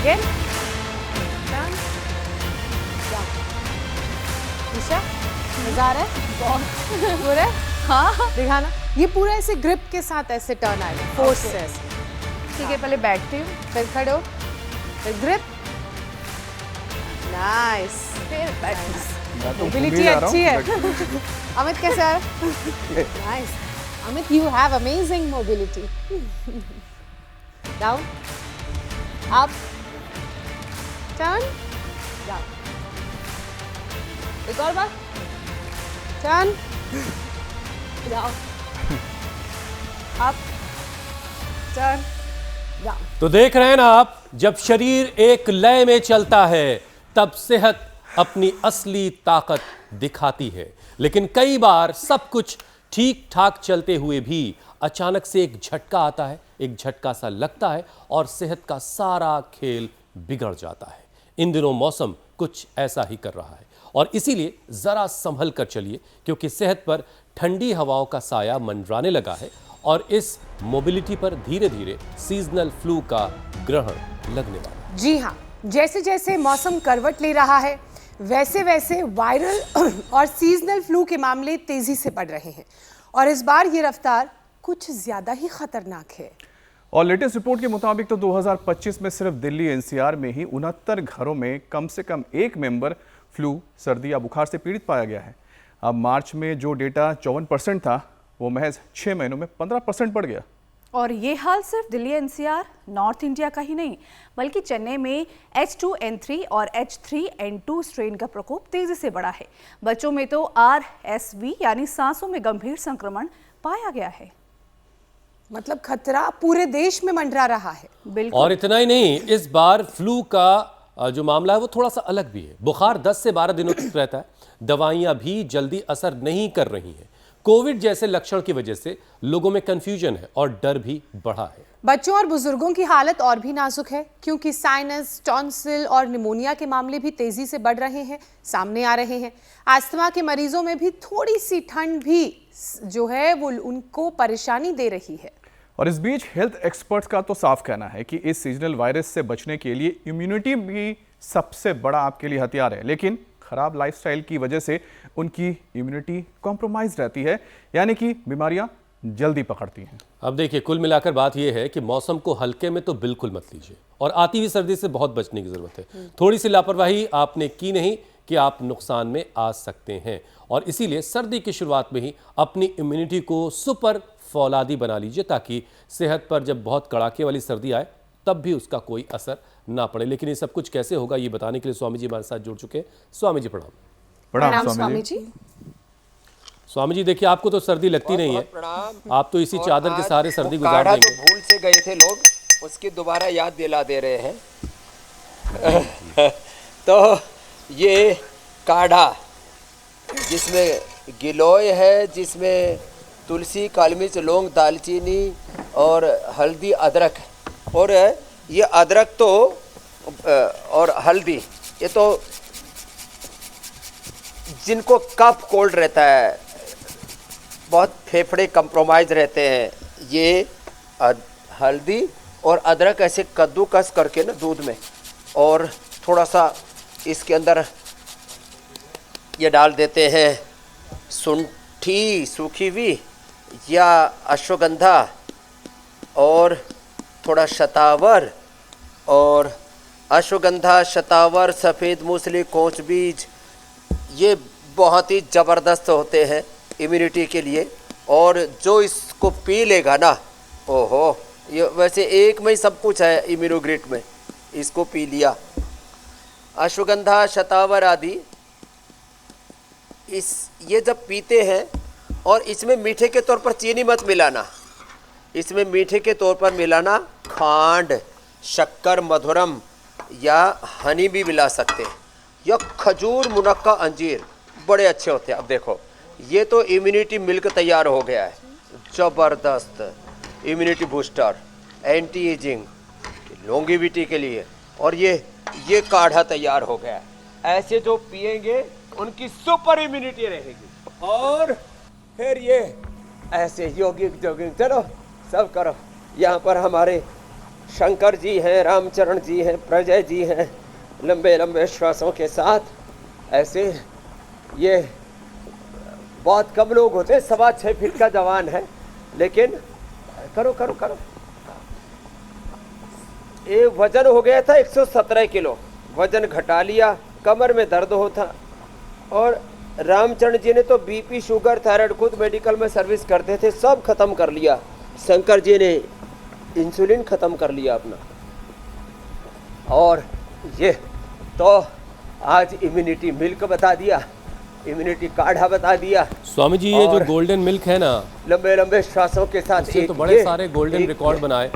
Again turn जाओ। ईशा मजा आ रहा है बहुत पूरा। हाँ दिखाना, ये पूरा ऐसे ग्रिप के साथ ऐसे टर्न आएगा, फोर्स से ऐसे। ठीक है, पहले बैठती हूँ, फिर खड़े हो, फिर ग्रिप, नाइस, फिर मोबिलिटी अच्छी है। अमित कैसे आ रहा है? Nice Amit, you have amazing mobility. Down, up, turn, down, एक और बार, turn, down, up, turn, down. तो देख रहे हैं ना आप, जब शरीर एक लय में चलता है तब सेहत अपनी असली ताकत दिखाती है। लेकिन कई बार सब कुछ ठीक ठाक चलते हुए भी अचानक से एक झटका आता है, एक झटका सा लगता है और सेहत का सारा खेल बिगड़ जाता है। इन दिनों मौसम कुछ ऐसा ही कर रहा है और इसीलिए जरा संभल कर चलिए, क्योंकि सेहत पर ठंडी हवाओं का साया मंडराने लगा है और इस मोबिलिटी पर धीरे धीरे सीजनल फ्लू का ग्रहण लगने वाला है। जी हाँ, जैसे जैसे मौसम करवट ले रहा है वैसे वैसे वायरल और सीजनल फ्लू के मामले तेजी से बढ़ रहे हैं और इस बार ये रफ्तार कुछ ज्यादा ही खतरनाक है। और लेटेस्ट रिपोर्ट के मुताबिक तो 2025 में सिर्फ दिल्ली एनसीआर में ही 69 घरों में कम से कम एक मेंबर फ्लू, सर्दी या बुखार से पीड़ित पाया गया है। अब मार्च में जो डेटा 54% था वो महज 6 महीनों में 15% बढ़ गया। और ये हाल सिर्फ दिल्ली एनसीआर, नॉर्थ इंडिया का ही नहीं, बल्कि चेन्नई में H2N3 और H3N2 स्ट्रेन का प्रकोप तेजी से बढ़ा है। बच्चों में तो RSV यानी सांसों में गंभीर संक्रमण पाया गया है। मतलब खतरा पूरे देश में मंडरा रहा है। बिल्कुल। और इतना ही नहीं, इस बार फ्लू का जो मामला है वो थोड़ा सा अलग भी है। बुखार 10 से 12 दिनों तक रहता है, दवाइयां भी जल्दी असर नहीं कर रही हैं। कोविड जैसे लक्षण की वजह से लोगों में कंफ्यूजन है और डर भी बढ़ा है। बच्चों और बुजुर्गों की हालत और भी नाजुक है, क्योंकि साइनस, टॉन्सिल और निमोनिया के मामले भी तेजी से बढ़ रहे हैं, सामने आ रहे हैं। अस्थमा के मरीजों में भी थोड़ी सी ठंड भी जो है वो उनको परेशानी दे रही है। और इस बीच हेल्थ एक्सपर्ट्स का तो साफ कहना है कि इस सीजनल वायरस से बचने के लिए इम्यूनिटी भी सबसे बड़ा आपके लिए हथियार है, लेकिन खराब लाइफस्टाइल की वजह से उनकी इम्यूनिटी कॉम्प्रोमाइज रहती है, यानी कि बीमारियां जल्दी पकड़ती हैं। अब देखिए, कुल मिलाकर बात यह है कि मौसम को हल्के में तो बिल्कुल मत लीजिए और आती हुई सर्दी से बहुत बचने की जरूरत है। थोड़ी सी लापरवाही आपने की नहीं कि आप नुकसान में आ सकते हैं और इसीलिए सर्दी की शुरुआत में ही अपनी इम्यूनिटी को सुपर फौलादी बना लीजिए, ताकि सेहत पर जब बहुत कड़ाके वाली सर्दी आए तब भी उसका कोई असर ना पड़े। लेकिन ये सब कुछ कैसे होगा, ये बताने के लिए स्वामी जी हमारे साथ जुड़ चुके हैं। स्वामी जी प्रणाम। प्रणाम स्वामी जी। स्वामी जी देखिए, आपको तो सर्दी लगती नहीं है, आप तो इसी चादर के सहारे सर्दी गुजार देंगे। जो भूल से गए थे लोग, उसकी दोबारा याद दिला दे रहे हैं। तो ये काढ़ा जिसमें गिलोय है, जिसमें तुलसी, काली मिर्च, लौंग, दालचीनी और हल्दी, अदरक, और ये अदरक तो और हल्दी, ये तो जिनको कफ कोल्ड रहता है, बहुत फेफड़े कंप्रोमाइज रहते हैं, ये हल्दी और अदरक ऐसे कद्दूकस करके ना दूध में, और थोड़ा सा इसके अंदर ये डाल देते हैं शुंठी सूखी हुई या अश्वगंधा और थोड़ा शतावर, और अश्वगंधा, शतावर, सफ़ेद मूसली, कोंच बीज, ये बहुत ही ज़बरदस्त होते हैं इम्यूनिटी के लिए। और जो इसको पी लेगा ना, ओहो, ये वैसे एक में ही सब कुछ है इम्यूनोग्रिट में, इसको पी लिया, अश्वगंधा, शतावर आदि, ये जब पीते हैं, और इसमें मीठे के तौर पर चीनी मत मिलाना, इसमें मीठे के तौर पर मिलाना खांड, शक्कर, मधुरम या हनी भी मिला सकते हैं, या खजूर, मुनक्का, अंजीर, बड़े अच्छे होते हैं। अब देखो, ये तो इम्यूनिटी मिल्क तैयार हो गया है, ज़बरदस्त immunity booster, anti ageing, longevity के लिए, और ये काढ़ा तैयार हो गया है। ऐसे जो पिएंगे उनकी सुपर इम्यूनिटी रहेगी। और फिर ये ऐसे योगिक जोगिंग, चलो सब करो। यहाँ पर हमारे शंकर जी हैं, रामचरण जी हैं, प्रजय जी हैं, लंबे लंबे श्वासों के साथ ऐसे। ये बहुत कम लोग होते हैं, 6.25 फीट का जवान है, लेकिन करो करो करो। ये वजन हो गया था 117 किलो, वजन घटा लिया, कमर में दर्द होता। और रामचरण जी ने तो बीपी, शुगर, थायराइड खुद मेडिकल में सर्विस करते थे, सब खत्म कर लिया। शंकर जी ने इंसुलिन खत्म कर लिया अपना। और ये तो आज इम्यूनिटी मिल्क बता दिया, इम्यूनिटी काढ़ा बता दिया। स्वामी जी ये जो गोल्डन मिल्क है ना, लंबे लंबे श्वासों के साथ इससे तो बड़े सारे गोल्डन रिकॉर्ड बनाए।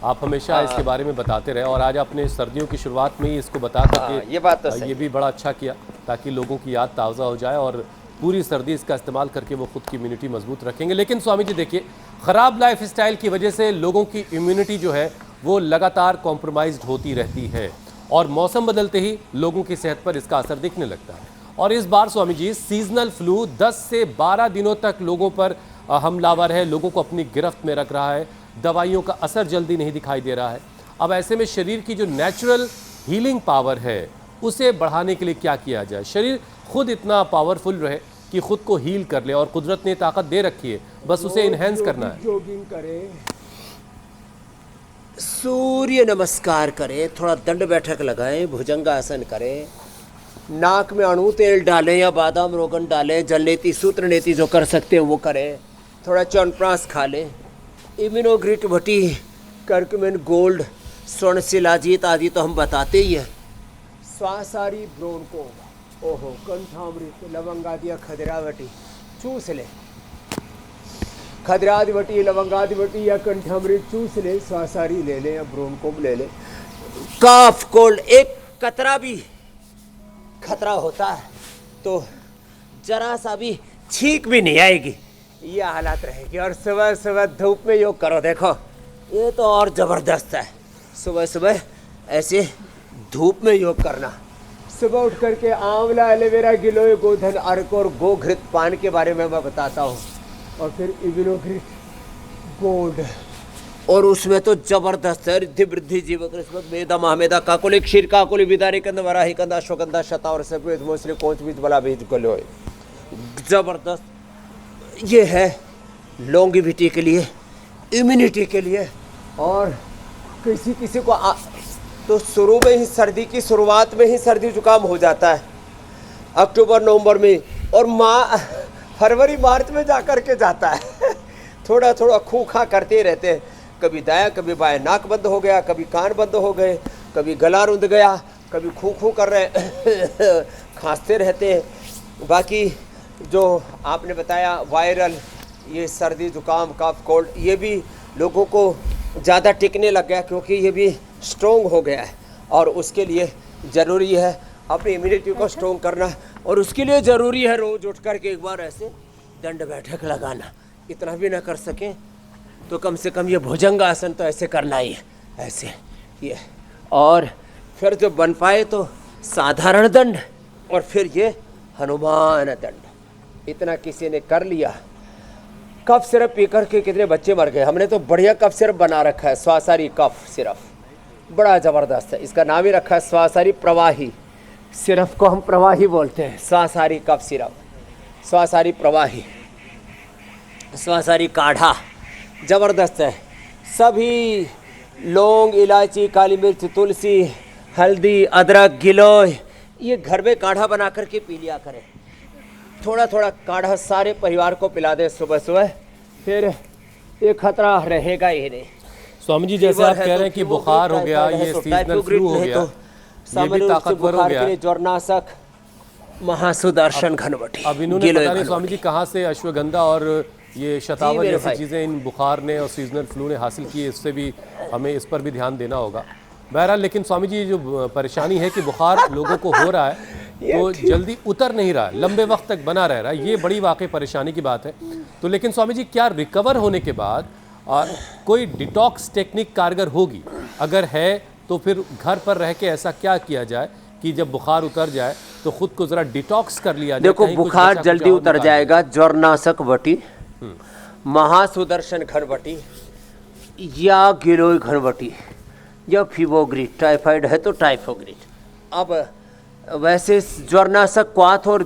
आप हमेशा इसके बारे में बताते रहे और आज आपने सर्दियों की शुरुआत में ही इसको बता करके ये बात तो सही। ये भी बड़ा अच्छा किया ताकि लोगों की याद ताज़ा हो जाए और पूरी सर्दी इसका इस्तेमाल करके वो खुद की इम्यूनिटी मजबूत रखेंगे। लेकिन स्वामी जी देखिए, ख़राब लाइफ स्टाइल की वजह से लोगों की इम्यूनिटी जो है वो लगातार कॉम्प्रोमाइज़ होती रहती है और मौसम बदलते ही लोगों की सेहत पर इसका असर दिखने लगता है। और इस बार स्वामी जी सीजनल फ्लू 10 से 12 दिनों तक लोगों पर हमलावर है, लोगों को अपनी गिरफ्त में रख रहा है, दवाइयों का असर जल्दी नहीं दिखाई दे रहा है। अब ऐसे में शरीर की जो नेचुरल हीलिंग पावर है उसे बढ़ाने के लिए क्या किया जाए? शरीर खुद इतना पावरफुल रहे कि खुद को हील कर ले और कुदरत ने ताकत दे रखी है, बस उसे इन्हेंस करना है। जॉगिंग करें, सूर्य नमस्कार करें, थोड़ा दंड बैठक लगाएं, भुजंगासन करें, नाक में अणु तेल डालें या बादाम रोगन डालें, जलनेती सूत्र नेती जो कर सकते हैं वो करें, थोड़ा च्यवनप्राश खा लें, इम्यूनोग्रिट भटी, कर्कमेन गोल्ड, स्वर्ण शिलाजीत आदि तो हम बताते ही हैं। श्वासारी ब्रोंको, ओहो, कंठामृत, लवंगादिया, खदरावटी चूस ले, खदरादिवटी, लवंगादिवटी या कंठामृत चूस ले, श्वासारी ले ले या ब्रोंको ले ले। काफ कोल्ड, एक कतरा भी खतरा होता है तो जरा सा भी छींक भी नहीं आएगी, ये हालात रहेगी। और सुबह सुबह धूप में योग करो, देखो ये तो और ज़बरदस्त है। सुबह सुबह ऐसे धूप में योग करना, सुबह उठ करके आंवला, एलोवेरा, गिलोय, गोधन, अर्क और गोघृत पान के बारे में मैं बताता हूँ। और फिर इम्यूनोग्रिट गोल्ड, और उसमें तो जबरदस्त है, रिद्धि वृद्धि जीवक मेदा महामेदा काकुली क्षीर काकुली विदारी कंद वराही कंद अश्वगंधा शता और सफेद मोसले कोच बीज बला बीज गलोय, जबरदस्त। ये है लॉन्गिविटी के लिए, इम्यूनिटी के लिए। और किसी किसी को तो शुरू में ही सर्दी की शुरुआत में ही सर्दी जुकाम हो जाता है, अक्टूबर नवंबर में, और फरवरी मार्च में जा कर के जाता है। थोड़ा थोड़ा खूखा करते रहते हैं, कभी दाया कभी बाएं नाक बंद हो गया, कभी कान बंद हो गए, कभी गला रुंध गया, कभी खू खू कर रहे खांसते रहते हैं। बाकी जो आपने बताया वायरल, ये सर्दी जुकाम कफ कोल्ड, ये भी लोगों को ज़्यादा टिकने लग गया क्योंकि ये भी स्ट्रोंग हो गया है। और उसके लिए ज़रूरी है अपनी इम्यूनिटी को स्ट्रोंग करना, और उसके लिए ज़रूरी है रोज़ उठ कर के एक बार ऐसे दंड बैठक लगाना। इतना भी ना कर सकें तो कम से कम ये भुजंगासन तो ऐसे करना ही है, ऐसे ये। और फिर जो बन पाए तो साधारण दंड, और फिर ये हनुमान दंड। इतना किसी ने कर लिया। कफ सिरप पी कर के कितने बच्चे मर गए। हमने तो बढ़िया कफ सिरप बना रखा है, स्वासारी कफ सिरप, बड़ा ज़बरदस्त है। इसका नाम ही रखा है स्वासारी प्रवाही। सिरप को हम प्रवाही बोलते हैं, स्वासारी कफ सिरप, स्वासारी प्रवाही, स्वासारी काढ़ा, ज़बरदस्त है। सभी लौंग, इलायची, काली मिर्च, तुलसी, हल्दी, अदरक, गिलोय, ये घर में काढ़ा बना करके पी लिया करें। थोड़ा थोड़ा काढ़ा सारे परिवार को पिला दे सुबह सुबह, फिर ये खतरा रहेगा ही नहीं। स्वामी जी जैसे आप कह रहे हैं कि बुखार हो गया, ये सीजनल फ्लू हो गया, ये भी ताकतवर हो गया, ज्वरनाशक महासुदर्शन घनवटी। अब इन्होंने पता नहीं स्वामी जी कहाँ से अश्वगंधा और ये शतावत जैसी चीज़ें इन बुखार ने और सीजनल फ्लू ने हासिल की, इससे भी हमें इस पर भी ध्यान देना होगा। बहरहाल लेकिन स्वामी जी जो परेशानी है कि बुखार लोगों को हो रहा है तो जल्दी उतर नहीं रहा है, लंबे वक्त तक बना रह रहा है, ये बड़ी वाकई परेशानी की बात है। तो लेकिन स्वामी जी क्या रिकवर होने के बाद कोई डिटॉक्स टेक्निक कारगर होगी? अगर है तो फिर घर पर रह के ऐसा क्या किया जाए कि जब बुखार उतर जाए तो खुद को जरा डिटॉक्स कर लिया जाए? देखो बुखार जल्दी उतर जाएगा, ज्वरनाशक वटी, महासुदर्शन घनवटी या गिलोय घनवटी, या फीवोग्रिड, टाइफाइड है तो टाइफोग्रिड। अब वैसे ज्वरनाशक क्वाथ और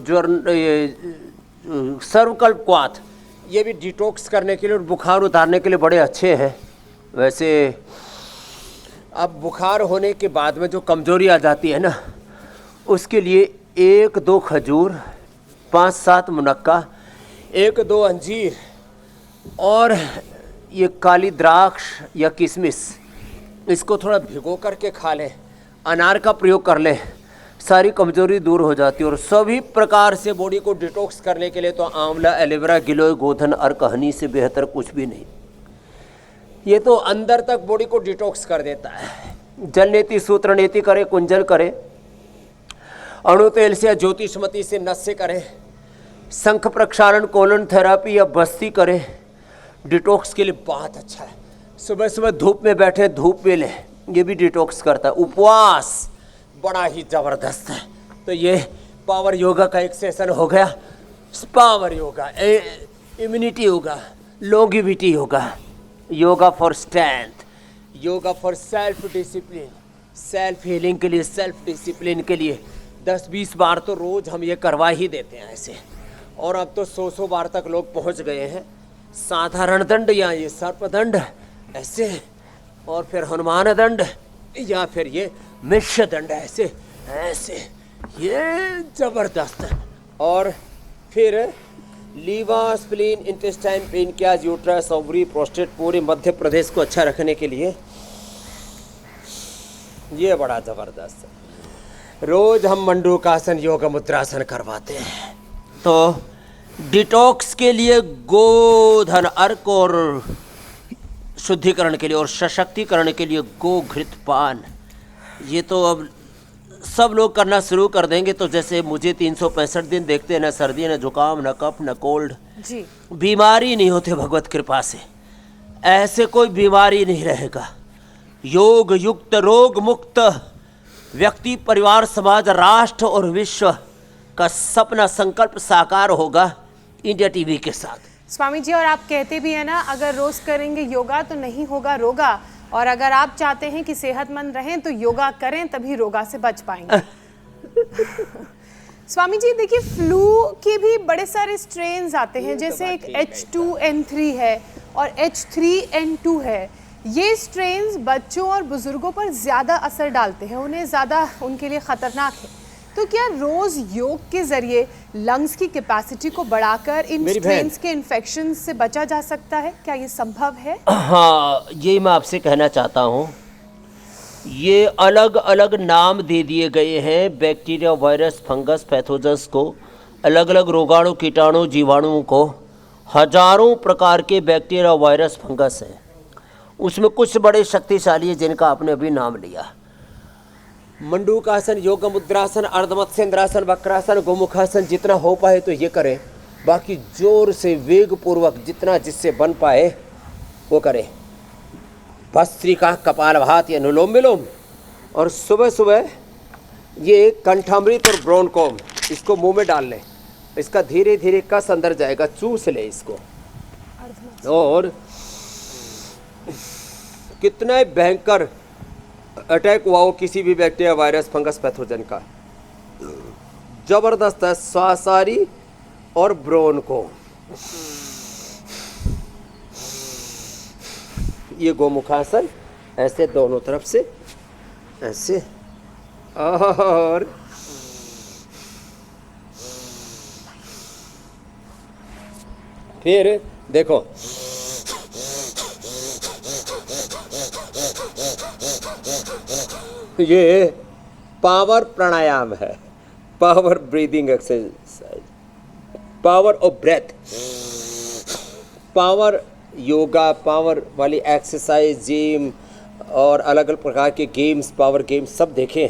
सर्वकल्प क्वाथ ये भी डिटॉक्स करने के लिए और बुखार उतारने के लिए बड़े अच्छे हैं। वैसे अब बुखार होने के बाद में जो कमजोरी आ जाती है ना, उसके लिए 1-2 खजूर, 5-7 मुनक्का, 1-2 अंजीर और ये काली द्राक्ष या किशमिश, इसको थोड़ा भिगो करके खा लें, अनार का प्रयोग कर लें, सारी कमजोरी दूर हो जाती है। और सभी प्रकार से बॉडी को डिटॉक्स करने के लिए तो आंवला, एलोवेरा, गिलोय, गोधन, अर्क, हनी से बेहतर कुछ भी नहीं। ये तो अंदर तक बॉडी को डिटॉक्स कर देता है। जल नीति, सूत्र नीति करे, कुंजल करे, अणु तेल से या ज्योतिषमती से नस्य करे, शंख प्रक्षालन, कोलन थेरापी या बस्ती करे, डिटॉक्स के लिए बहुत अच्छा है। सुबह सुबह धूप में बैठे, धूप में लें, ये भी डिटॉक्स करता है। उपवास बड़ा ही जबरदस्त है। तो ये पावर योगा का एक सेशन हो गया। Power yoga, immunity yoga, longevity yoga, yoga for strength, yoga for self discipline, self healing के लिए, सेल्फ डिसिप्लिन के लिए 10-20 बार तो रोज हम ये करवा ही देते हैं ऐसे। और अब तो 100 बार तक लोग पहुंच गए हैं। साधारण दंड या ये सर्पदंड ऐसे, और फिर हनुमान दंड या फिर ये मिश्र दंड ऐसे ऐसे, ये जबरदस्त है। और फिर liver, spleen, intestine, pancreas, uterus, ovary, prostate, पूरे मध्य प्रदेश को अच्छा रखने के लिए ये बड़ा जबरदस्त है। रोज हम मंडूकासन, योग मुद्रासन करवाते हैं। तो डिटॉक्स के लिए गोधन अर्क और शुद्धिकरण के लिए और सशक्तिकरण के लिए गोघृत पान, ये तो अब सब लोग करना शुरू कर देंगे। तो जैसे मुझे 365 दिन देखते हैं, ना सर्दी, ना जुकाम, ना कफ, ना कोल्ड, जी बीमारी नहीं होते भगवत कृपा से। ऐसे कोई बीमारी नहीं रहेगा। योग युक्त, रोग मुक्त व्यक्ति, परिवार, समाज, राष्ट्र और विश्व का सपना, संकल्प साकार होगा इंडिया टीवी के साथ। स्वामी जी, और आप कहते भी हैं ना, अगर रोज करेंगे योगा तो नहीं होगा रोगा, और अगर आप चाहते हैं कि सेहतमंद रहें तो योगा करें, तभी रोगा से बच पाएंगे। स्वामी जी देखिए, फ्लू के भी बड़े सारे स्ट्रेन्स आते हैं, जैसे एक H2N3 है और H3N2 है। ये स्ट्रेन्स बच्चों और बुजुर्गों पर ज़्यादा असर डालते हैं, उन्हें ज़्यादा उनके लिए ख़तरनाक है। तो क्या रोज़ योग के ज़रिए लंग्स की कैपेसिटी को बढ़ाकर इन स्ट्रेन्स के इन्फेक्शन से बचा जा सकता है? क्या ये संभव है? हाँ, ये मैं आपसे कहना चाहता हूँ। ये अलग अलग नाम दे दिए गए हैं बैक्टीरिया, वायरस, फंगस, पैथोजन्स को, अलग अलग रोगाणु, कीटाणु, जीवाणुओं को। हजारों प्रकार के बैक्टीरिया, वायरस, फंगस हैं। उसमें कुछ बड़े शक्तिशाली हैं जिनका आपने अभी नाम लिया। मंडूकासन, योग मुद्रासन, अर्धमत्स्येंद्रासन, वक्रासन, गोमुखासन, जितना हो पाए तो ये करें। बाकी जोर से, वेग पूर्वक, जितना जिससे बन पाए वो करें। भस्त्रिका, कपालभाति, अनुलोम विलोम, और सुबह सुबह ये कंठामृत और ब्रोनकोम, इसको मुंह में डाल लें। इसका धीरे धीरे कस अंदर जाएगा, चूस ले इसको। और कितना भयंकर अटैक हुआ हो किसी भी बैक्टीरिया, वायरस, फंगस, पैथोजन का, जबरदस्त है। स्वासारी और ब्रोनकोम, ये गोमुखासन, ऐसे दोनों तरफ से ऐसे, और फिर देखो ये पावर प्राणायाम है, power breathing exercise, power of breath, power yoga, power वाली एक्सरसाइज, जिम और अलग अलग प्रकार के गेम्स, पावर गेम्स सब देखें।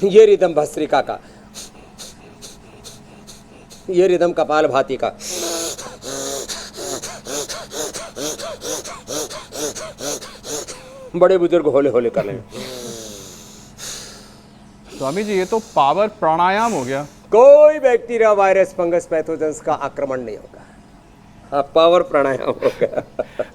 ये रिदम भस्त्रिका का, ये रिदम कपालभाति का। बड़े बुजुर्ग होले होले कर लें। स्वामी जी, ये तो पावर प्राणायाम हो गया। कोई बैक्टीरिया, वायरस, फंगस, पैथोजेंस का आक्रमण नहीं होगा। हाँ, पावर प्राणायाम होगा।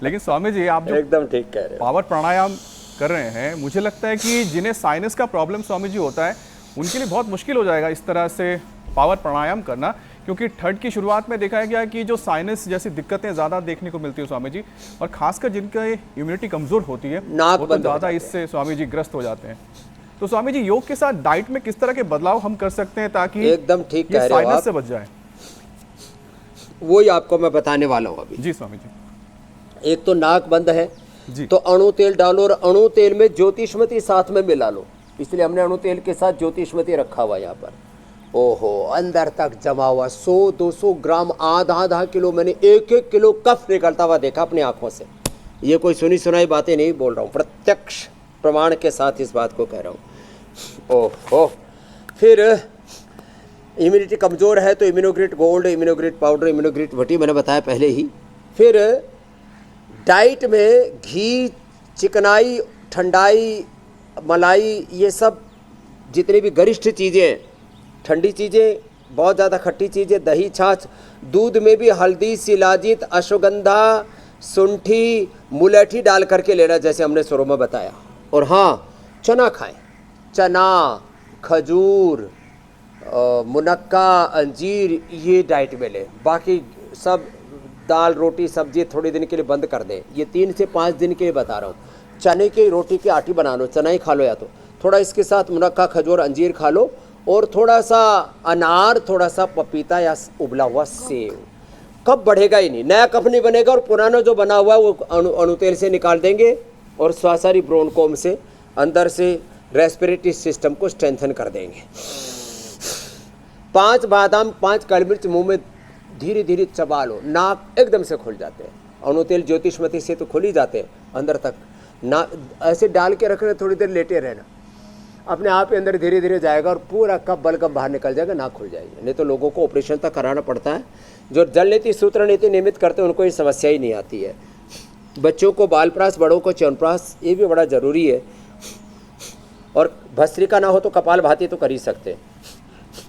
लेकिन स्वामी जी आप जो एकदम ठीक कह रहे हैं। पावर प्राणायाम कर रहे हैं, मुझे लगता है कि जिन्हें साइनस का प्रॉब्लम स्वामी जी होता है उनके लिए बहुत मुश्किल हो जाएगा इस तरह से पावर प्राणायाम करना, क्योंकि ठंड की शुरुआत में देखा गया कि जो साइनस जैसी दिक्कतें ज़्यादा देखने को मिलती है स्वामी जी, और खासकर जिनका इम्यूनिटी कमज़ोर होती है नाक वो तो बंद हो ज़्यादा जाते इससे स्वामी जी ग्रस्त हो जाते हैं। तो स्वामी जी योग के साथ डाइट में किस तरह के बदलाव हम कर सकते हैं ताकि एकदम ठीक ये कह रहे हो साइनस आप। से बच जाए? वही आपको मैं बताने वाला हूँ अभी। जी स्वामी जी। एक तो नाक बंद है जी। तो अणु तेल डालो, और अणु तेल में ज्योतिष्मती साथ में मिला लो, इसलिए हमने अणु तेल के साथ ज्योतिष्मती रखा हुआ है यहाँ पर। ओहो, अंदर तक जमा हुआ 100-200 ग्राम, आधा किलो, मैंने 1-1 किलो कफ निकलता हुआ देखा अपनी आंखों से। ये कोई सुनी सुनाई बातें नहीं बोल रहा हूँ, प्रत्यक्ष प्रमाण के साथ इस बात को कह रहा हूँ। ओहो, फिर इम्यूनिटी कमज़ोर है तो इम्यूनोग्रिट गोल्ड, इम्यूनोग्रिट पाउडर, इम्यूनोग्रिट वटी मैंने बताया पहले ही। फिर डाइट में घी, चिकनाई, ठंडाई, मलाई, ये सब जितनी भी गरिष्ठ चीज़ें, ठंडी चीज़ें, बहुत ज़्यादा खट्टी चीज़ें, दही, छाछ, दूध में भी हल्दी, शिलाजीत, अश्वगंधा, सुंठी, मुलैठी डाल करके लेना, जैसे हमने शुरू में बताया। और हाँ, चना खाएं, चना, खजूर, मुनक्का, अंजीर, ये डाइट में लें। बाकी सब दाल, रोटी, सब्जी थोड़े दिन के लिए बंद कर दें। ये 3 से 5 दिन के लिए बता रहा हूँ। चने की रोटी की आटी बना लो, चना ही खा लो, या तो थोड़ा इसके साथ मुनक्का, खजूर, अंजीर खा लो, और थोड़ा सा अनार, थोड़ा सा पपीता या उबला हुआ सेव। कब बढ़ेगा ही नहीं, नया कफ नहीं बनेगा, और पुराना जो बना हुआ है वो अणु तेल से निकाल देंगे, और श्वासारी ब्रोनकोम से अंदर से रेस्पिरेटरी सिस्टम को स्ट्रेंथन कर देंगे। 5 बादाम, 5 काली मिर्च मुंह में धीरे धीरे चबा लो, नाक एकदम से खुल जाते हैं। अणु तेल ज्योतिष्मती से तो खुल ही जाते हैं अंदर तक, ना ऐसे डाल के रखना, थोड़ी देर लेटे रहना, अपने आप ही अंदर धीरे धीरे जाएगा, और पूरा कफ बलगम बाहर निकल जाएगा, नाक खुल जाएगी। नहीं तो लोगों को ऑपरेशन तक कराना पड़ता है। जो जल नीति, सूत्र नीति नियमित करते हैं उनको ये समस्या ही नहीं आती है। बच्चों को बालप्रास, बड़ों को च्यवनप्राश, ये भी बड़ा ज़रूरी है। और भस्त्रिका ना हो तो कपालभाति तो कर ही सकते हैं।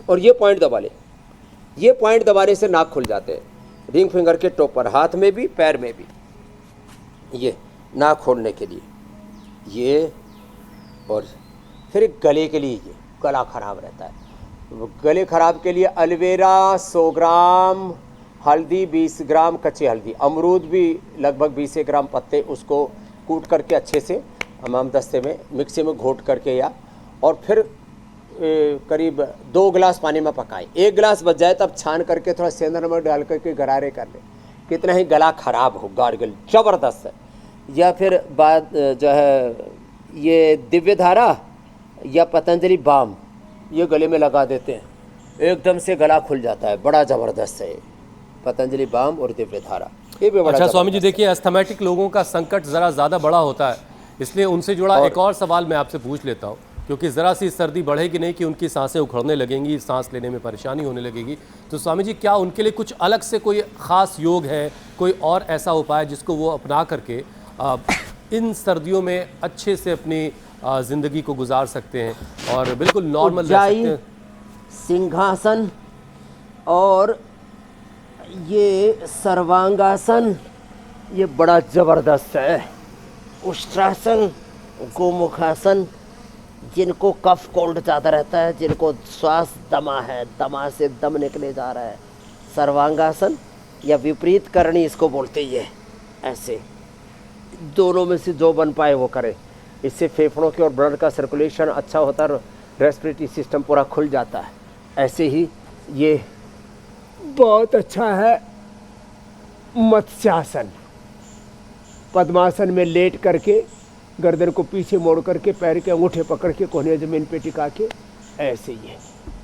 और ये पॉइंट दबा ले, ये पॉइंट दबाने से नाक खुल जाते हैं, रिंग फिंगर के टॉप पर, हाथ में भी, पैर में भी, ये नाक खोलने के लिए ये। और फिर गले के लिए, ये गला खराब रहता है, गले खराब के लिए एलोवेरा 100 ग्राम, हल्दी 20 ग्राम, कच्ची हल्दी, अमरूद भी लगभग 20 ग्राम पत्ते, उसको कूट करके अच्छे से हमाम दस्ते में मिक्सी में घोट करके, या और फिर करीब 2 गिलास पानी में पकाएं। 1 गिलास बच जाए तब छान करके थोड़ा सेंधा नमक डाल करके गरारे कर लें। कितना ही गला खराब हो, गार्गल ज़बरदस्त है। या फिर बाद जो है ये दिव्य धारा या पतंजलि बाम, ये गले में लगा देते हैं, एकदम से गला खुल जाता है, बड़ा ज़बरदस्त है पतंजलि बाम और दिव्य धारा, ये भी बड़ा। अच्छा स्वामी जी, देखिए अस्थमैटिक लोगों का संकट ज़रा ज़्यादा बड़ा होता है, इसलिए उनसे जुड़ा एक और सवाल मैं आपसे पूछ लेता हूँ, क्योंकि ज़रा सी सर्दी बढ़ेगी नहीं कि उनकी सांसें उखड़ने लगेंगी, सांस लेने में परेशानी होने लगेगी। तो स्वामी जी, क्या उनके लिए कुछ अलग से कोई ख़ास योग है, कोई और ऐसा उपाय जिसको वो अपना करके इन सर्दियों में अच्छे से अपनी ज़िंदगी को गुजार सकते हैं और बिल्कुल नॉर्मल रह सकते हैं? सिंहासन और ये सर्वांगासन, ये बड़ा ज़बरदस्त है। उष्ट्रासन, गोमुखासन, जिनको कफ कोल्ड ज़्यादा रहता है, जिनको श्वास दमा है, दमा से दम निकले जा रहा है, सर्वांगासन या विपरीत करणी इसको बोलते ही है। ऐसे दोनों में से जो बन पाए वो करे, इससे फेफड़ों की और ब्लड का सर्कुलेशन अच्छा होता है, रेस्पिरेटरी सिस्टम पूरा खुल जाता है। ऐसे ही ये बहुत अच्छा है मत्स्यासन, पद्मासन में लेट करके गर्दन को पीछे मोड़ करके पैर के अंगूठे पकड़ के कोहनी ज़मीन पे टिका के, ऐसे ही है।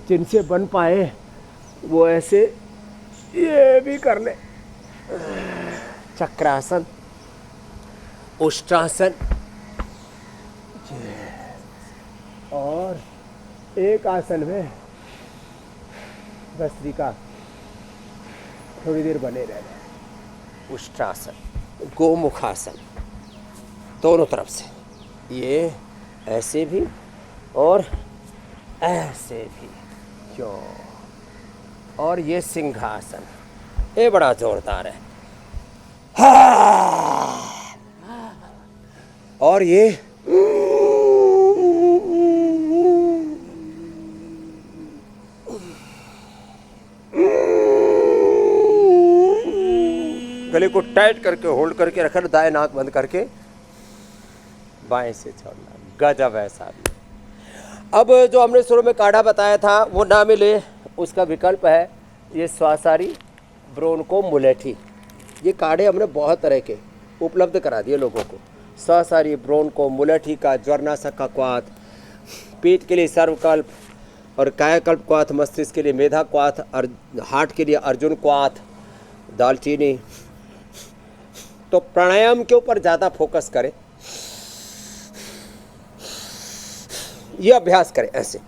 जिनसे बन पाए वो ऐसे ये भी कर ले। चक्रासन, उष्ट्रासन, और एक आसन में भस्त्रिका थोड़ी देर बने रहना। उष्ट्रासन, गोमुखासन, दोनों तरफ से, ये ऐसे भी और ऐसे भी, क्यों। और ये सिंहासन, ये बड़ा जोरदार है। और ये गले को टाइट करके होल्ड करके रखना, दाएं नाक बंद करके बाएं से छोड़ना। गजब है साहब। अब जो हमने शुरू में काढ़ा बताया था वो ना मिले, उसका विकल्प है ये स्वासारी ब्रोंको मुलेठी। ये काढ़े हमने बहुत तरह के उपलब्ध करा दिए लोगों को। स्वासारी ब्रोंको मुलेठी का ज्वरनाशक का क्वाथ, पेट के लिए सर्वकल्प और कायाकल्प क्वाथ, मस्तिष्क के लिए मेधा क्वाथ और हार्ट के लिए अर्जुन क्वाथ, दालचीनी। तो प्राणायाम के ऊपर ज़्यादा फोकस करें, ये अभ्यास करें ऐसे।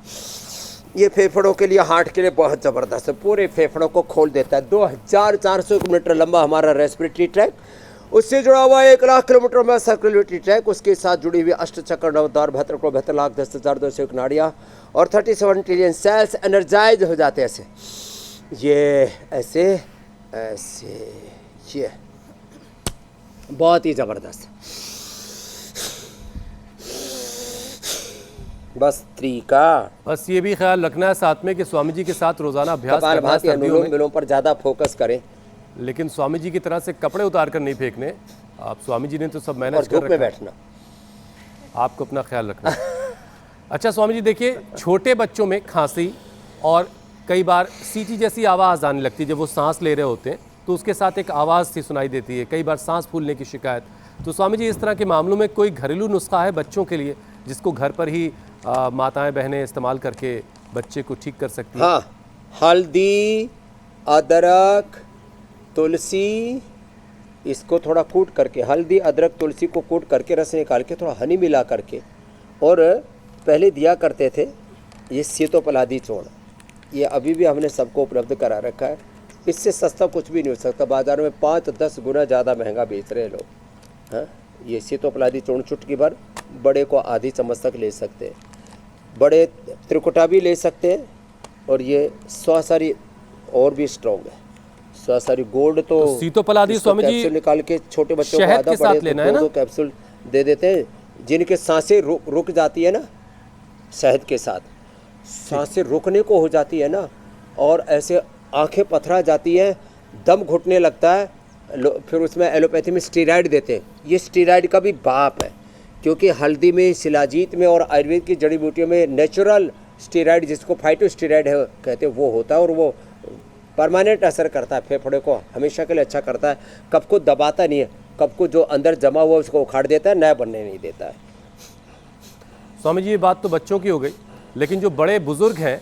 ये फेफड़ों के लिए, हार्ट के लिए बहुत ज़बरदस्त है, पूरे फेफड़ों को खोल देता है। 2400 किलोमीटर लंबा हमारा रेस्पिरेटरी ट्रैक, उससे जुड़ा हुआ 1 लाख किलोमीटर में सर्कुलेटरी ट्रैक, उसके साथ जुड़ी हुई अष्टचक्र, नवद्वार, 72 लाख 10,201 नाड़ियाँ और 37 ट्रिलियन सेल्स एनर्जाइज हो जाते हैं ऐसे। ये ऐसे ऐसे, ये बहुत ही ज़बरदस्त। बस तरीका, बस ये भी ख्याल रखना है साथ में कि स्वामी जी के साथ रोजाना अभ्यास करना है कपालभाति, सर्दियों अनुलोम में। विलोम पर ज़्यादा फोकस करें लेकिन स्वामी जी की तरह से कपड़े उतार कर नहीं फेंकने। आप स्वामी जी ने तो सब और मैनेज कर धूप में रखा है, बैठना। आपको अपना ख्याल रखना है। अच्छा स्वामी जी देखिए, छोटे बच्चों में खांसी और कई बार सीटी जैसी आवाज़ आने लगती है जब वो सांस ले रहे होते हैं, तो उसके साथ एक आवाज़ सी सुनाई देती है, कई बार सांस फूलने की शिकायत। तो स्वामी जी इस तरह के मामलों में कोई घरेलू नुस्खा है बच्चों के लिए जिसको घर पर ही माताएं बहनें इस्तेमाल करके बच्चे को ठीक कर सकती हैं? हाँ, हल्दी, अदरक, तुलसी, इसको थोड़ा कूट करके, हल्दी अदरक तुलसी को कूट करके रस निकाल के थोड़ा हनी मिला करके, और पहले दिया करते थे ये सीतोपलादी चूर्ण, ये अभी भी हमने सबको उपलब्ध करा रखा है। इससे सस्ता कुछ भी नहीं हो सकता, बाज़ार में 5-10 गुना ज़्यादा महंगा बेच रहे हैं लोग। हाँ, ये सीतोपलादी चूर्ण चुटकी भर, बड़े को आधी चम्मच तक ले सकते हैं, बड़े त्रिकुटा भी ले सकते हैं। और ये स्वासारी और भी स्ट्रॉन्ग है, स्वासारी गोल्ड तो सीतोपलादी इसको स्वामी जी कैप्सूल निकाल के छोटे बच्चों को शहद आधा, के साथ बड़े लेना को है ना? 2 कैप्सूल दे देते हैं। जिनके सांसें रुक जाती है ना, शहद के साथ सांसें रुकने को हो जाती है ना, और ऐसे आंखें पथरा जाती हैं, दम घुटने लगता है, फिर उसमें एलोपैथी में स्टीराइड देते हैं। ये स्टीराइड का भी बाप है, क्योंकि हल्दी में, शिलाजीत में और आयुर्वेद की जड़ी बूटियों में नेचुरल स्टीराइड, जिसको फाइटोस्टीराइड है कहते हैं, वो होता है और वो परमानेंट असर करता है, फेफड़े को हमेशा के लिए अच्छा करता है। कफ को दबाता नहीं है, कफ को जो अंदर जमा हुआ उसको उखाड़ देता है, नया बनने नहीं देता है। स्वामी जी ये बात तो बच्चों की हो गई, लेकिन जो बड़े बुजुर्ग हैं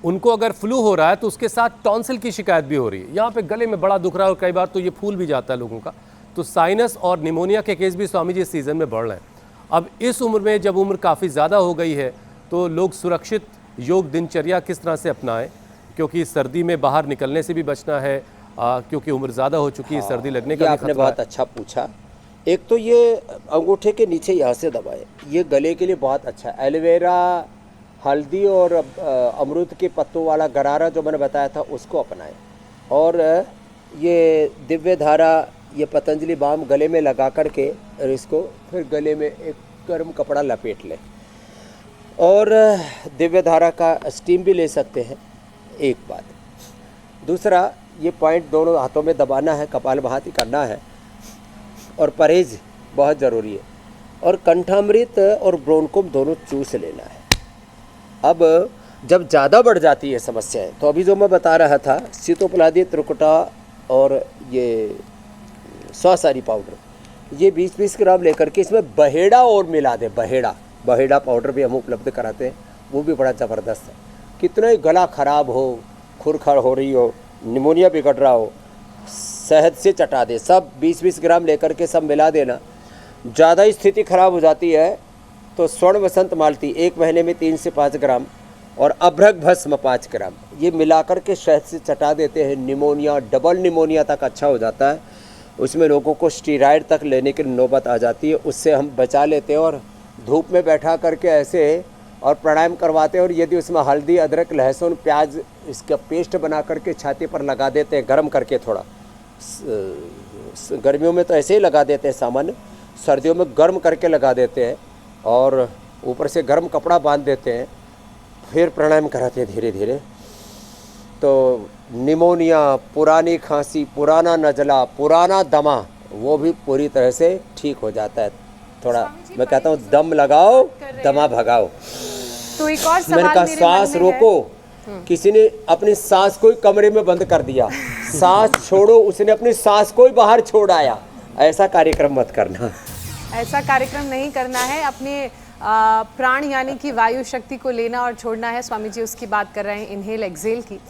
उनको अगर फ्लू हो रहा है तो उसके साथ टॉन्सिल की शिकायत भी हो रही है, यहाँ पे गले में बड़ा दुख रहा है और कई बार तो ये फूल भी जाता है लोगों का। तो साइनस और निमोनिया के केस भी स्वामी जी इस सीज़न में बढ़ रहे हैं। अब इस उम्र में जब उम्र काफ़ी ज़्यादा हो गई है तो लोग सुरक्षित योग दिनचर्या किस तरह से अपनाएं, क्योंकि सर्दी में बाहर निकलने से भी बचना है, क्योंकि उम्र ज़्यादा हो चुकी है, सर्दी लगने का भी आपने खतरा है। बहुत अच्छा पूछा। एक तो ये अंगूठे के नीचे यहाँ से दबाए, ये गले के लिए बहुत अच्छा है। एलोवेरा, हल्दी और अमरूद के पत्तों वाला गरारा जो मैंने बताया था उसको अपनाएं, और ये दिव्य धारा, ये पतंजलि बाम गले में लगा करके और इसको फिर गले में एक गर्म कपड़ा लपेट लें, और दिव्य धारा का स्टीम भी ले सकते हैं। एक बात, दूसरा ये पॉइंट दोनों हाथों में दबाना है, कपालभाति करना है, और परहेज बहुत ज़रूरी है, और कंठामृत और ब्रोंकुम दोनों चूस लेना है। अब जब ज़्यादा बढ़ जाती है समस्याएं, तो अभी जो मैं बता रहा था सीतोपलादी, त्रिकुटा और ये स्वासारी पाउडर, ये 20-20 ग्राम लेकर के इसमें बहेड़ा और मिला दें। बहेड़ा पाउडर भी हम उपलब्ध कराते हैं, वो भी बड़ा ज़बरदस्त है। कितना ही गला ख़राब हो, खुरखर हो रही हो, निमोनिया बिगड़ रहा हो, शहद से चटा दे, सब 20-20 ग्राम लेकर के सब मिला देना। ज़्यादा स्थिति ख़राब हो जाती है तो स्वर्ण वसंत मालती 1 महीने में 3 से 5 ग्राम और अभ्रक भस्म 5 ग्राम, ये मिलाकर के शहद से चटा देते हैं। निमोनिया, डबल निमोनिया तक अच्छा हो जाता है। उसमें लोगों को स्टीराइड तक लेने की नौबत आ जाती है, उससे हम बचा लेते हैं। और धूप में बैठा करके ऐसे और प्राणायाम करवाते हैं, और यदि उसमें हल्दी, अदरक, लहसुन, प्याज इसका पेस्ट बना करके छाती पर लगा देते हैं, गर्म करके थोड़ा, गर्मियों में तो ऐसे ही लगा देते हैं सामान्य, सर्दियों में गर्म करके लगा देते हैं और ऊपर से गर्म कपड़ा बांध देते हैं, फिर प्राणायाम कराते हैं धीरे धीरे। तो निमोनिया, पुरानी खांसी, पुराना नज़ला, पुराना दमा, वो भी पूरी तरह से ठीक हो जाता है। थोड़ा मैं कहता हूँ दम लगाओ, दमा भगाओ। तो एक और मैंने सवाल कहा मेरे सांस मन में है। रोको, किसी ने अपनी सांस को ही कमरे में बंद कर दिया। सांस छोड़ो, उसने अपनी सांस को ही बाहर छोड़ आया। ऐसा कार्यक्रम मत करना। ऐसा कार्यक्रम नहीं करना है। अपने प्राण यानी कि वायु शक्ति को लेना और छोड़ना है। स्वामी जी उसकी बात कर रहे हैं, इनहेल एक्सेल की।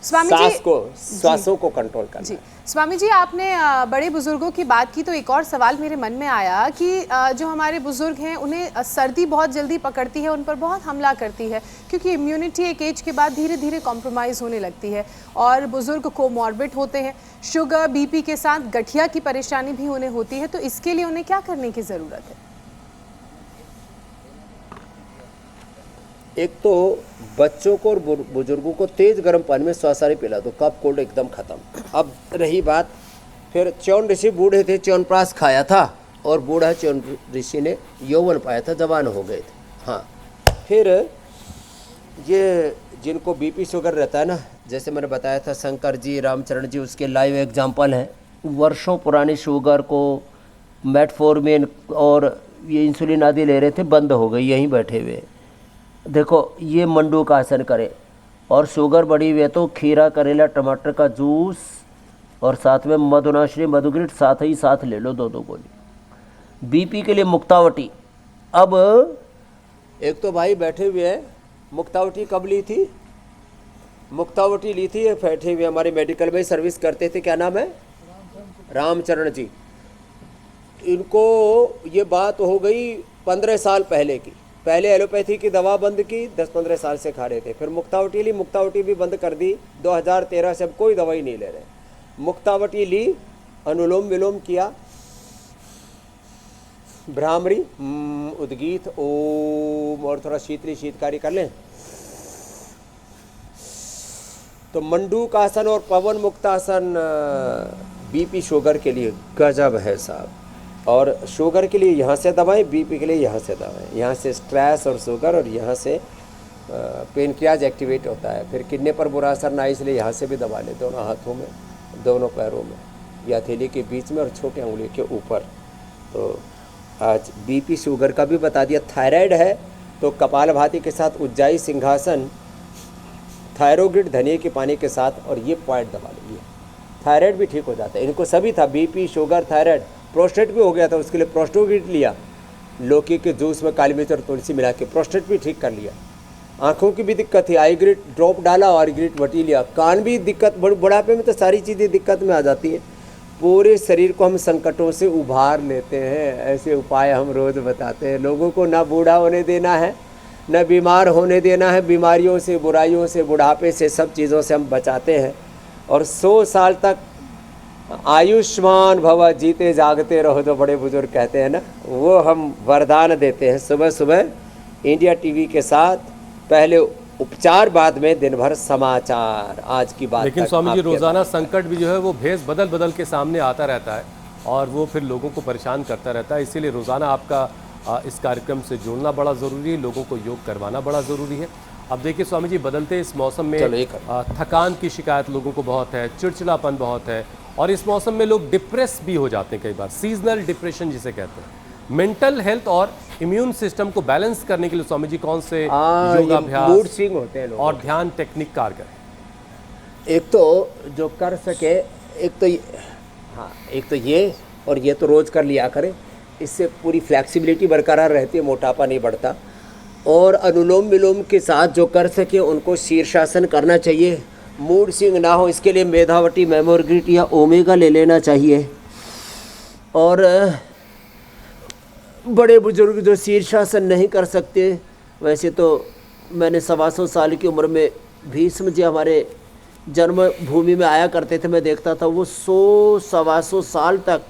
स्वामी सांस जी को, श्वासों को कंट्रोल करना। जी स्वामी जी, आपने बड़े बुजुर्गों की बात की, तो एक और सवाल मेरे मन में आया कि जो हमारे बुजुर्ग हैं उन्हें सर्दी बहुत जल्दी पकड़ती है, उन पर बहुत हमला करती है, क्योंकि इम्यूनिटी एक एज के बाद धीरे धीरे कॉम्प्रोमाइज़ होने लगती है और बुजुर्ग कोमॉर्बिड होते हैं, शुगर बीपी के साथ गठिया की परेशानी भी उन्हें होती है। तो इसके लिए उन्हें क्या करने की ज़रूरत है? एक तो बच्चों को और बुजुर्गों को तेज गर्म पानी में स्वासारी पिला दो, कफ कोल्ड एकदम खत्म। अब रही बात, फिर च्यवन ऋषि बूढ़े थे, च्यवनप्राश खाया था और बूढ़ा च्यवन ऋषि ने यौवन पाया था, जवान हो गए थे। हाँ, फिर ये जिनको बीपी शुगर रहता है ना, जैसे मैंने बताया था शंकर जी, रामचरण जी उसके लाइव एग्जाम्पल हैं। वर्षों पुरानी शुगर को मेटफॉर्मिन और ये इंसुलिन आदि ले रहे थे, बंद हो गई, यहीं बैठे हुए। देखो ये मंडूक आसन करें, और शुगर बढ़ी हुई है तो खीरा, करेला, टमाटर का जूस और साथ में मधुनाशिनी, मधुग्रिट साथ ही साथ ले लो, 2-2 गोली। बीपी के लिए मुक्तावटी। अब एक तो भाई बैठे हुए हैं, मुक्तावटी कब ली थी? मुक्तावटी ली थी बैठे हुए, हमारे मेडिकल में सर्विस करते थे, क्या नाम है? रामचरण जी। इनको ये बात हो गई 15 साल पहले की। पहले एलोपैथी की दवा बंद की, 10-15 साल से खा रहे थे, फिर मुक्तावटी ली, मुक्तावटी भी बंद कर दी 2013 से, अब कोई दवाई नहीं ले रहे। मुक्तावटी ली, अनुलोम विलोम किया, भ्रामरी, उद्गीत, ओम, और थोड़ा शीतली शीतकारी कर लें तो मंडूक आसन और पवन मुक्तासन बीपी शुगर के लिए गजब है साहब। और शुगर के लिए यहाँ से दवाएं, बीपी के लिए यहाँ से दवाएं। यहाँ से स्ट्रेस और शुगर, और यहाँ से पेनक्रियाज एक्टिवेट होता है। फिर किडनी पर बुरा असर ना, इसलिए यहाँ से भी दबा लें, दोनों हाथों में, दोनों पैरों में, या हथेली के बीच में और छोटे उंगली के ऊपर। तो आज बीपी शुगर का भी बता दिया। थायराइड है तो कपालभाति के साथ उज्जाई सिंहासन, थायरोग्रिड धनिया के पानी के साथ, और ये पॉइंट दबा लीजिए, थायराइड भी ठीक हो जाता है। इनको सभी था, बीपी, शुगर, थायराइड, प्रोस्टेट भी हो गया था, उसके लिए प्रोस्टोग्रिड लिया, लौकी के जूस में काली मिर्च और तुलसी मिला के प्रोस्टेट भी ठीक कर लिया। आँखों की भी दिक्कत थी, आई ग्रिड ड्रॉप डाला और ग्रिड वटी लिया। कान भी दिक्कत, बुढ़ापे में तो सारी चीज़ें दिक्कत में आ जाती हैं। पूरे शरीर को हम संकटों से उभार लेते हैं, ऐसे उपाय हम रोज़ बताते हैं लोगों को। ना बूढ़ा होने देना है, न बीमार होने देना है, बीमारियों से, बुराइयों से, बुढ़ापे से, सब चीज़ों से हम बचाते हैं। और 100 साल तक आयुष्मान भव, जीते जागते रहो, जो बड़े बुजुर्ग कहते हैं ना, वो हम वरदान देते हैं। सुबह सुबह इंडिया टीवी के साथ पहले उपचार, बाद में दिन भर समाचार। आज की बात, लेकिन स्वामी जी रोजाना संकट भी जो है वो भेष बदल बदल के सामने आता रहता है और वो फिर लोगों को परेशान करता रहता है। इसीलिए रोजाना आपका इस कार्यक्रम से जुड़ना बड़ा ज़रूरी है, लोगों को योग करवाना बड़ा ज़रूरी है। अब देखिए स्वामी जी, बदलते इस मौसम में थकान की शिकायत लोगों को बहुत है, चिड़चिड़ापन बहुत है, और इस मौसम में लोग डिप्रेस भी हो जाते हैं कई बार, सीजनल डिप्रेशन जिसे कहते हैं। मेंटल हेल्थ और इम्यून सिस्टम को बैलेंस करने के लिए स्वामी जी कौन से योगाभ्यास, मूड स्विंग होते हैं और ध्यान टेक्निक कारगर? एक तो जो कर सके, एक तो ये, और ये तो रोज़ कर लिया करें, इससे पूरी फ्लैक्सिबिलिटी बरकरार रहती है, मोटापा नहीं बढ़ता। और अनुलोम विलोम के साथ जो कर सके उनको शीर्षासन करना चाहिए। मूड स्विंग ना हो, इसके लिए मेधावटी, मेमोर्ग्रिट या ओमेगा ले लेना चाहिए। और बड़े बुजुर्ग जो शीर्षासन नहीं कर सकते, वैसे तो मैंने 125 साल की उम्र में भीष्म जी हमारे जन्मभूमि में आया करते थे, मैं देखता था वो 100-125 साल तक,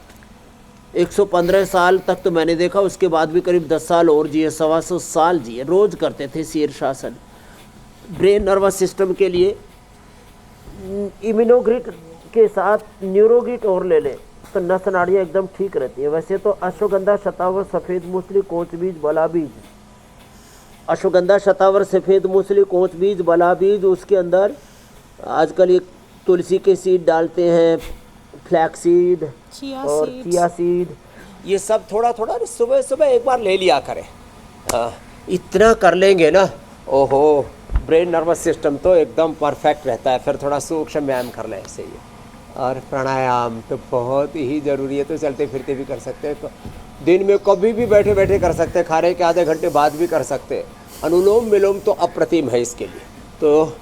115 साल तक तो मैंने देखा, उसके बाद भी करीब 10 साल और जिए, 125 साल जिए, रोज़ करते थे शीर्षासन। ब्रेन नर्वस सिस्टम के लिए इम्यूनोग्रिट के साथ न्यूरोग्रिट और ले लें, तो नस नाड़ियाँ एकदम ठीक रहती है। वैसे तो अश्वगंधा, शतावर, सफ़ेद मूसली, कोच बीज, बला बीज, अश्वगंधा, शतावर, सफ़ेद मूसली, कोच बीज, बला बीज, उसके अंदर आजकल ये तुलसी के सीड डालते हैं, फ्लैक्स सीड और चिया सीड, ये सब थोड़ा थोड़ा सुबह सुबह एक बार ले लिया करें। हाँ, इतना कर लेंगे ना, ओहो, ब्रेन नर्वस सिस्टम तो एकदम परफेक्ट रहता है। फिर थोड़ा सूक्ष्म व्यायाम कर लें ऐसे ही, और प्राणायाम तो बहुत ही ज़रूरी है। तो चलते फिरते भी कर सकते हैं, दिन में कभी भी बैठे बैठे कर सकते हैं, खाने के आधे घंटे बाद भी कर सकते हैं। अनुलोम विलोम तो अप्रतिम है इसके लिए। तो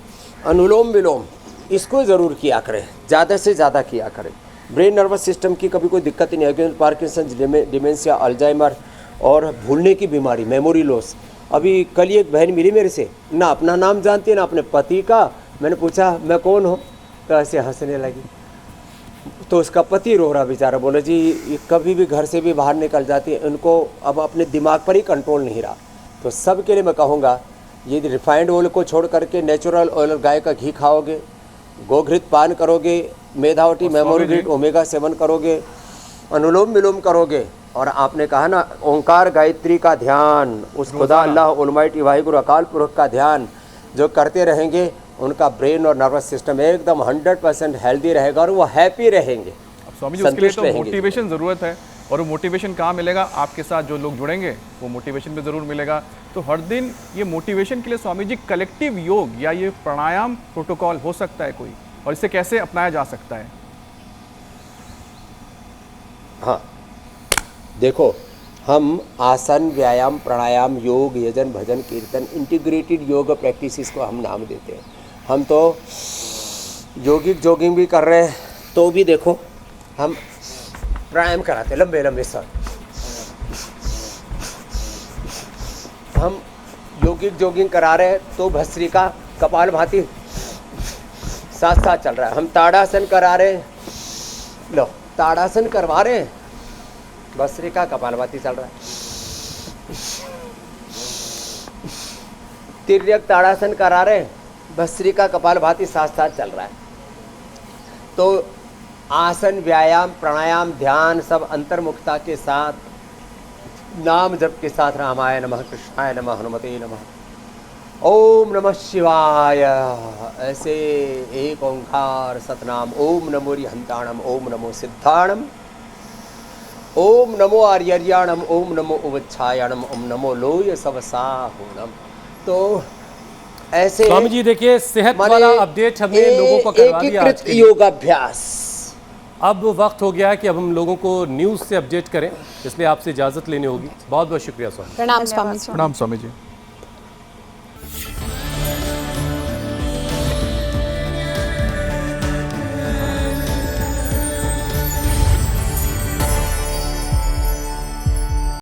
अनुलोम विलोम इसको ज़रूर किया करें, ज़्यादा से ज़्यादा किया करें। ब्रेन नर्वस सिस्टम की कभी कोई दिक्कत ही नहीं है। पार्किंसंस, डिमेंशिया, अल्जाइमर और भूलने की बीमारी, मेमोरी लॉस। अभी कल ही एक बहन मिली मेरे से, ना अपना नाम जानती है ना अपने पति का। मैंने पूछा मैं कौन हूँ, तो ऐसे हंसने लगी। तो उसका पति रो रहा बेचारा, बोले जी ये कभी भी घर से भी बाहर निकल जाती है, इनको अब अपने दिमाग पर ही कंट्रोल नहीं रहा। तो सब के लिए मैं कहूँगा, ये रिफाइंड ऑयल को छोड़ करके नेचुरल ऑयल, गाय का घी खाओगे, गोघृत पान करोगे, मेधावटी, मेमोरी, ओमेगा 7 करोगे, अनुलोम विलोम करोगे, और आपने कहा ना ओंकार गायत्री का ध्यान, उस खुदा अल्लाह ऑलमाइटी वाहिगुरु अकाल पुरख का ध्यान जो करते रहेंगे, उनका ब्रेन और नर्वस सिस्टम एकदम 100% हेल्दी रहेगा और वो हैप्पी रहेंगे। अब स्वामी जी उसके लिए तो मोटिवेशन ज़रूरत है, और वो मोटिवेशन कहाँ मिलेगा? आपके साथ जो लोग जुड़ेंगे वो मोटिवेशन भी ज़रूर मिलेगा। तो हर दिन ये मोटिवेशन के लिए स्वामी जी कलेक्टिव योग या ये प्राणायाम प्रोटोकॉल हो सकता है कोई, और इसे कैसे अपनाया जा सकता है? हाँ देखो, हम आसन, व्यायाम, प्राणायाम, योग, यजन, भजन, कीर्तन, इंटीग्रेटेड योग प्रैक्टिसेस को हम नाम देते हैं। हम तो योगिक जॉगिंग भी कर रहे हैं, तो भी देखो हम प्राणायाम कराते हैं, लंबे लंबे सांस। हम योगिक जॉगिंग करा रहे हैं तो भस्त्रिका, कपालभाति साथ साथ चल रहा है। हम ताड़ासन करा रहे हैं, लो ताड़ासन करवा रहे हैं, भस्त्रिका, कपालभाति चल रहा है। तिर्यक ताड़ासन करा रहे हैं, भस्त्रिका, कपालभाति साथ साथ चल रहा है। तो आसन, व्यायाम, प्राणायाम, ध्यान सब अंतर्मुखता के साथ, नाम जप के साथ, रामाय नमः, कृष्णाय नमः, हनुमते नमः, ओम नमः शिवाय, ऐसे एक ओंकार सतनाम, ओम नमो रिहंताणम, ओम नमो सिद्धाणम, ओम नमो आर्यर्याणम, ओम नमो उवच्छायणम, ओम नमो लोय सवसाहुणम। तो ऐसे स्वामी जी देखिए, सेहत वाला अपडेट हमने लोगों को करवा दिया। एकीकृत योगाभ्यास। अब वक्त हो गया है कि अब हम लोगों को न्यूज़ से अपडेट करें, इसलिए आपसे इजाज़त लेनी होगी। बहुत बहुत शुक्रिया स्वामी। प्रणाम स्वामी जी। प्रणाम स्वामी जी।